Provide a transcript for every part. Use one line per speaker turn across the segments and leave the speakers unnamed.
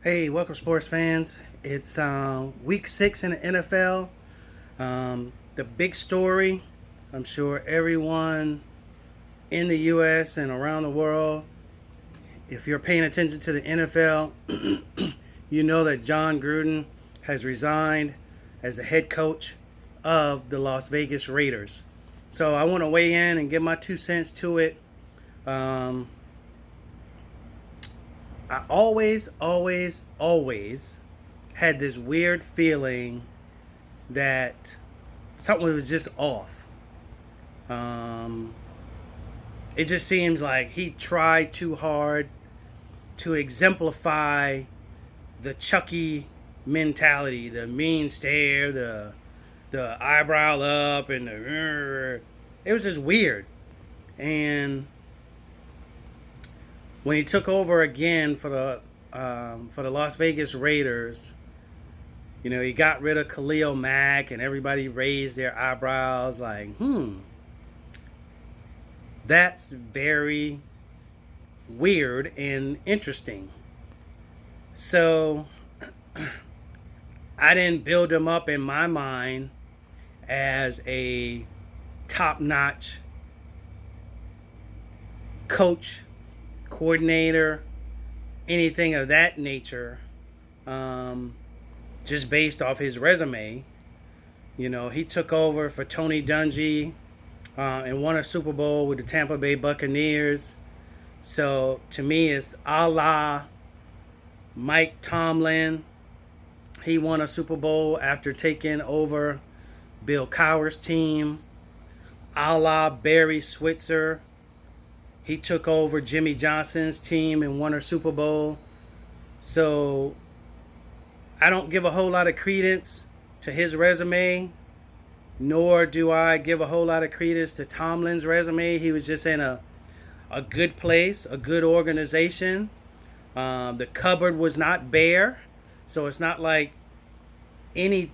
Hey, welcome, sports fans. It's week 6 in the NFL. The big story, I'm sure everyone in the U.S. and around the world, if you're paying attention to the NFL, you know that John Gruden has resigned as the head coach of the Las Vegas Raiders. So I want to weigh in and give my 2 cents to it. Um, I always had this weird feeling that something was just off. Um, it just seems like he tried too hard to exemplify the Chucky mentality, the mean stare, the eyebrow up, and it was just weird. And when he took over again for the Las Vegas Raiders, he got rid of Khalil Mack, and everybody raised their eyebrows like, that's very weird and interesting. So I didn't build him up in my mind as a top-notch coach, coordinator, anything of that nature, just based off his resume. He took over for Tony Dungy and won a Super Bowl with the Tampa Bay Buccaneers. So to me, it's a la Mike Tomlin. He won a Super Bowl after taking over Bill Cowher's team. A la Barry Switzer. He took over Jimmy Johnson's team and won a Super Bowl. So I don't give a whole lot of credence to his resume, nor do I give a whole lot of credence to Tomlin's resume. He was just in a good place, a good organization. The cupboard was not bare, so it's not like any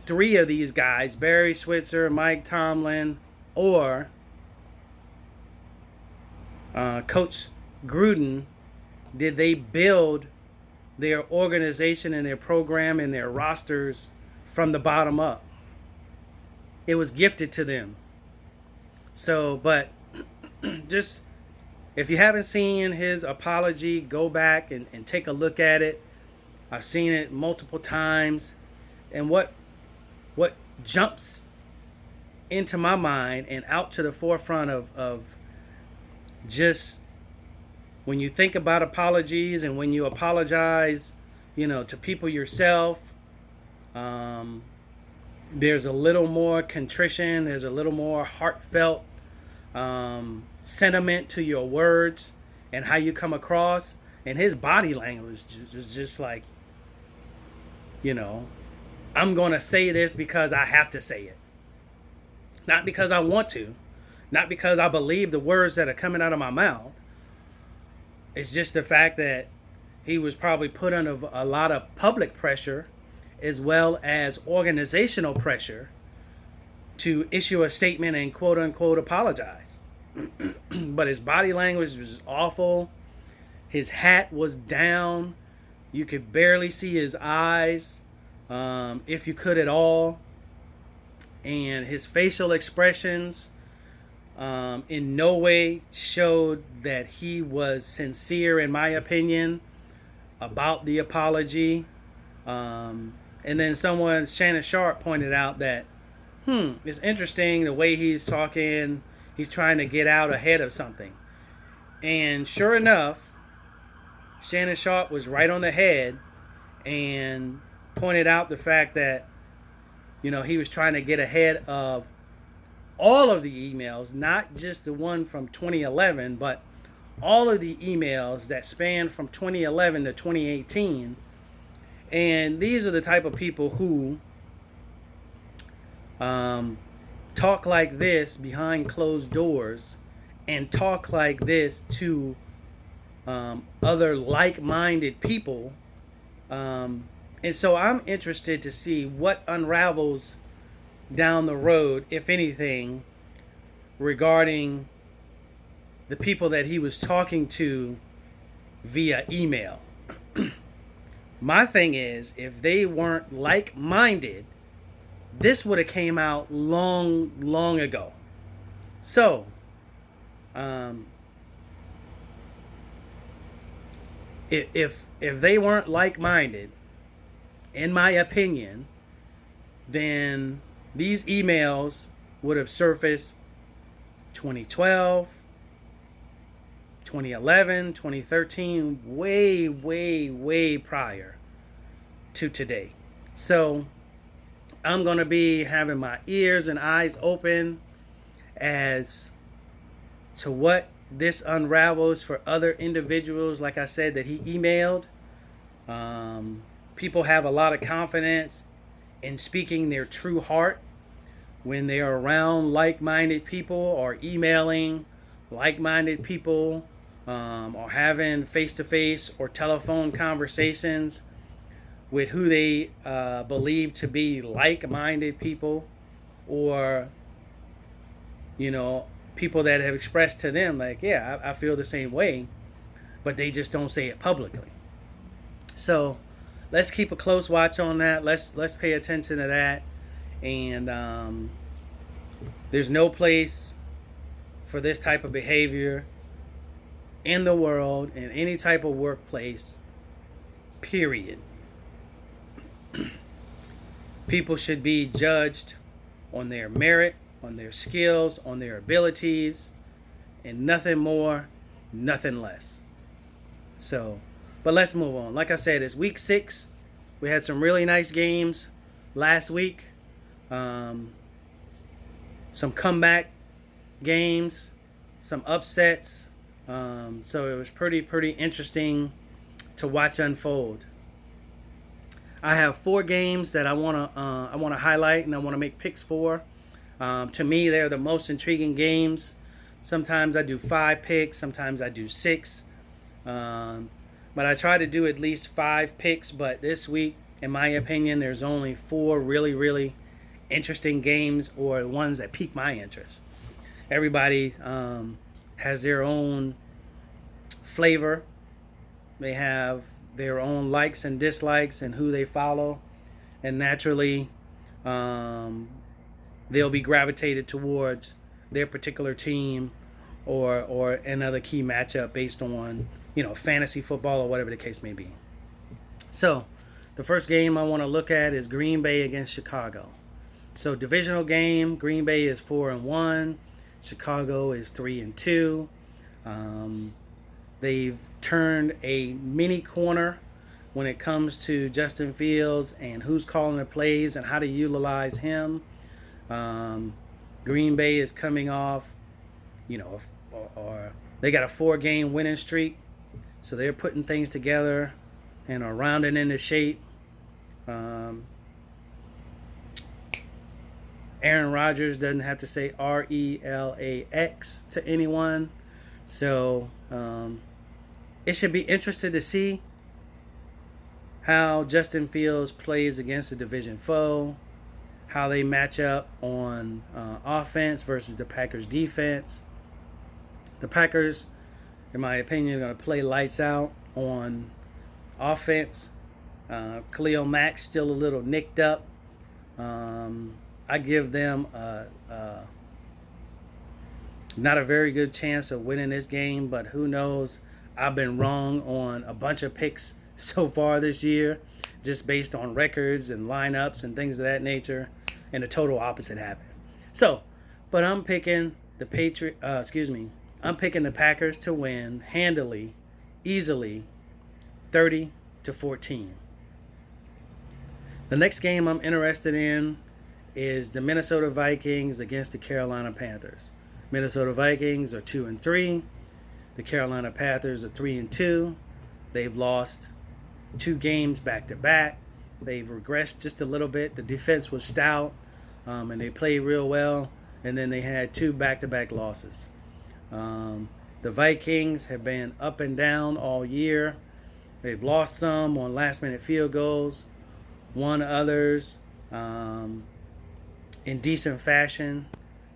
three of these guys, Barry Switzer, Mike Tomlin, or Coach Gruden, did they build their organization and their program and their rosters from the bottom up. It was gifted to them. So, but just if you haven't seen his apology, go back and take a look at it. I've seen it multiple times. And what jumps into my mind and out to the forefront of just when you think about apologies and when you apologize, to people yourself, there's a little more contrition, there's a little more heartfelt sentiment to your words and how you come across. And his body language was just like, I'm going to say this because I have to say it. Not because I want to, not because I believe the words that are coming out of my mouth. It's just the fact that he was probably put under a lot of public pressure as well as organizational pressure to issue a statement and quote unquote apologize. But his body language was awful. His hat was down. You could barely see his eyes, if you could at all. And his facial expressions in no way showed that he was sincere, in my opinion, about the apology. And then Shannon Sharp, pointed out that, it's interesting the way he's talking. He's trying to get out ahead of something. And sure enough, Shannon Sharp was right on the head and pointed out the fact that, he was trying to get ahead of all of the emails, not just the one from 2011, but all of the emails that span from 2011 to 2018. And these are the type of people who talk like this behind closed doors and talk like this to other like-minded people. And so I'm interested to see what unravels down the road, if anything, regarding the people that he was talking to via email. My thing is, if they weren't like-minded, this would have came out long, long ago. So, um, if they weren't like-minded, in my opinion, then these emails would have surfaced 2012, 2011, 2013, way, way, way prior to today. So I'm going to be having my ears and eyes open as to what this unravels for other individuals, like I said, that he emailed. People have a lot of confidence in speaking their true heart when they are around like-minded people, or emailing like-minded people, or having face-to-face or telephone conversations with who they believe to be like-minded people, or people that have expressed to them like, yeah, I feel the same way, but they just don't say it publicly. So let's keep a close watch on that. Let's pay attention to that. And there's no place for this type of behavior in the world, in any type of workplace, period. People should be judged on their merit, on their skills, on their abilities, and nothing more, nothing less. So, but let's move on. Like I said, it's week 6. We had some really nice games last week. Some comeback games, some upsets. So it was pretty interesting to watch unfold. I have 4 games that I want to highlight and I want to make picks for. To me, they're the most intriguing games. Sometimes I do 5 picks, sometimes I do 6. But I try to do at least 5 picks. But this week, in my opinion, there's only 4 really interesting games, or ones that pique my interest. Everybody has their own flavor. They have their own likes and dislikes and who they follow. And naturally, they'll be gravitated towards their particular team or another key matchup based on, fantasy football or whatever the case may be. So, the first game I want to look at is Green Bay against Chicago. So, divisional game, Green Bay is 4-1, Chicago is 3-2. They've turned a mini corner when it comes to Justin Fields and who's calling the plays and how to utilize him. Green Bay is coming off, or they got a 4-game winning streak, so they're putting things together and are rounding into shape. Aaron Rodgers doesn't have to say RELAX to anyone, so it should be interesting to see how Justin Fields plays against a division foe, how they match up on offense versus the Packers defense. The Packers, in my opinion, are going to play lights out on offense. Khalil Mack still a little nicked up. I give them not a very good chance of winning this game, but who knows? I've been wrong on a bunch of picks so far this year, just based on records and lineups and things of that nature, and the total opposite happened. So, but I'm picking the I'm picking the Packers to win handily, easily, 30-14. The next game I'm interested in is the Minnesota Vikings against the Carolina Panthers. Minnesota Vikings are 2-3. The Carolina Panthers are 3-2. They've lost 2 games back to back. They've regressed just a little bit. The defense was stout, and they played real well. And then they had 2 back-to-back losses. The Vikings have been up and down all year. They've lost some on last-minute field goals, won others in decent fashion.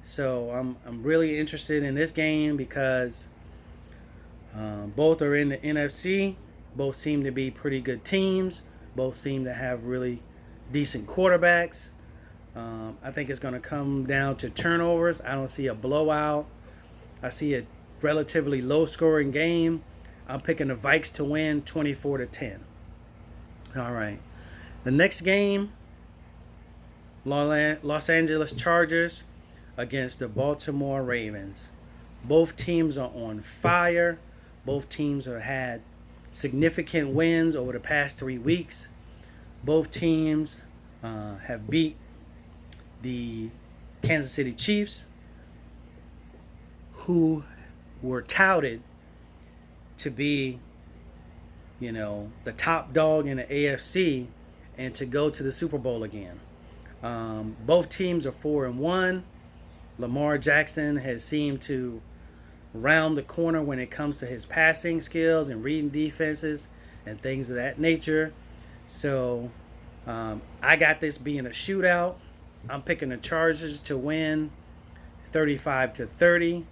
So I'm really interested in this game because both are in the NFC. Both seem to be pretty good teams. Both seem to have really decent quarterbacks. I think it's going to come down to turnovers. I don't see a blowout. I see a relatively low-scoring game. I'm picking the Vikes to win 24-10. All right. The next game, Los Angeles Chargers against the Baltimore Ravens. Both teams are on fire. Both teams have had significant wins over the past 3 weeks. Both teams have beat the Kansas City Chiefs, who were touted to be, the top dog in the AFC and to go to the Super Bowl again. Both teams are 4-1. Lamar Jackson has seemed to round the corner when it comes to his passing skills and reading defenses and things of that nature. So I got this being a shootout. I'm picking the Chargers to win 35-30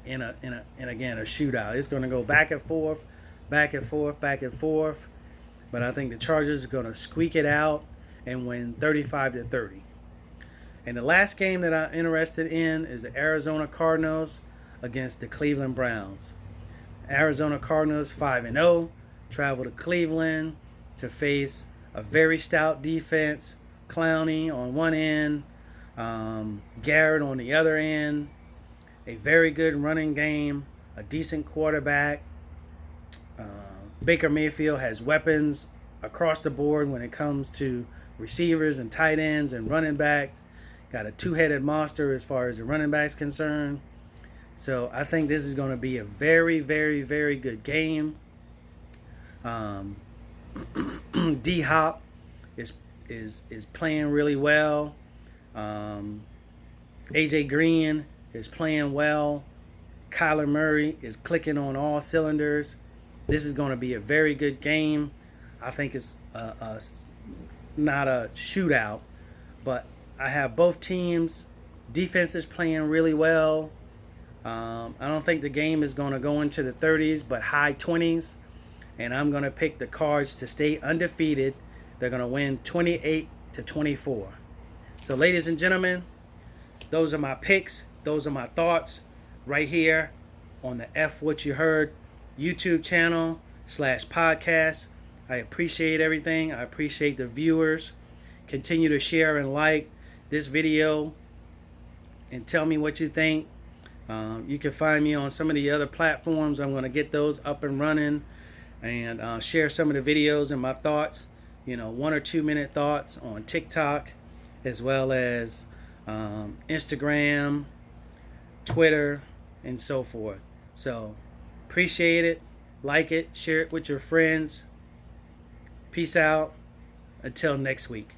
in again a shootout. It's going to go back and forth, back and forth, back and forth. But I think the Chargers are going to squeak it out and win 35-30. And the last game that I'm interested in is the Arizona Cardinals against the Cleveland Browns. Arizona Cardinals 5-0 travel to Cleveland to face a very stout defense. Clowney on one end, Garrett on the other end. A very good running game, a decent quarterback. Baker Mayfield has weapons across the board when it comes to receivers and tight ends and running backs. Got a two-headed monster as far as the running backs concerned. So I think this is going to be a very, very, very good game. D-Hop is playing really well. AJ Green is playing well. Kyler Murray is clicking on all cylinders. This is going to be a very good game. I think it's not a shootout, but I have both teams' defenses playing really well. I don't think the game is going to go into the 30s, but high 20s. And I'm going to pick the Cards to stay undefeated. They're going to win 28-24. So, ladies and gentlemen, those are my picks. Those are my thoughts right here on the F What You Heard YouTube channel /podcast. I appreciate everything. I appreciate the viewers. Continue to share and like this video and tell me what you think. You can find me on some of the other platforms. I'm going to get those up and running and share some of the videos and my thoughts, 1 or 2 minute thoughts on TikTok, as well as Instagram, Twitter, and so forth. So appreciate it. Like it. Share it with your friends. Peace out. Until next week.